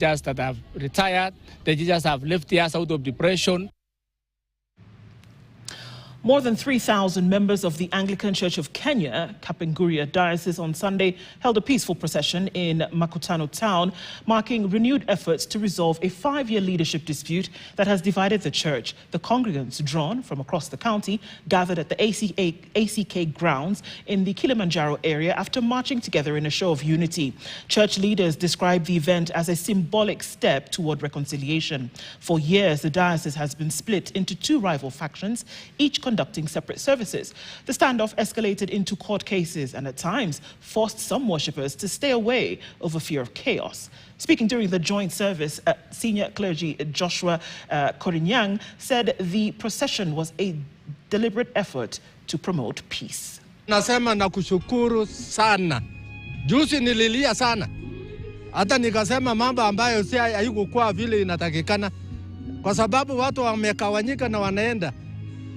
Just that have retired, they just have left us out of depression. More than 3,000 members of the Anglican Church of Kenya, Kapenguria Diocese, on Sunday held a peaceful procession in Makutano town, marking renewed efforts to resolve a 5-year leadership dispute that has divided the church. The congregants, drawn from across the county, gathered at the ACK grounds in the Kilimanjaro area after marching together in a show of unity. Church leaders described the event as a symbolic step toward reconciliation. For years, the diocese has been split into 2 rival factions, each conducting separate services. The standoff escalated into court cases and at times forced some worshippers to stay away over fear of chaos. Speaking during the joint service, senior clergy Joshua Korinyang said the procession was a deliberate effort to promote peace. Nasema na kushukuru sana. Juzi nililia sana. Hata nikasema mambo ambayo si haikuwa vile inatakikana kwa sababu watu wamekawanyika na wanaenda.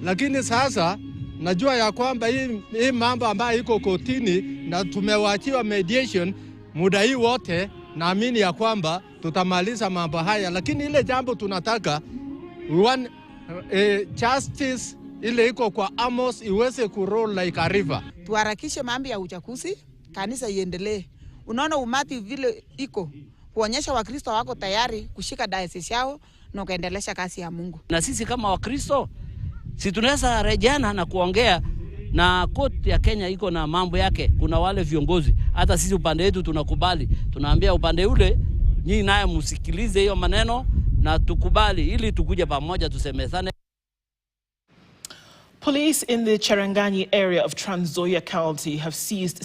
Lakini sasa najua ya kwamba hii mambo ambayo iko kotini na tumewachiwa mediation muda hii wote, naamini ya kwamba tutamaliza mambo haya. Lakini ile jambo tunataka justice ile iko kwa Amos iweze kuroll like a river. Tuharakishe mambo ya uchaguzi, kanisa iendelee. Unaona umati vile iko kuonyesha Wakristo wako tayari kushika diocese yao na kuendelesha kazi ya Mungu. Na sisi kama Wakristo si tunaweza rejana na kuongea na koti ya Kenya iko na mambo yake. Kuna wale viongozi, hata sisi upande wetu tunakubali. Tunaambia upande ule, nyinyi naye msikilize hiyo maneno na tukubali ili tukuje pamoja tusemezane. Police in the Cherangani area of Trans Nzoia County have seized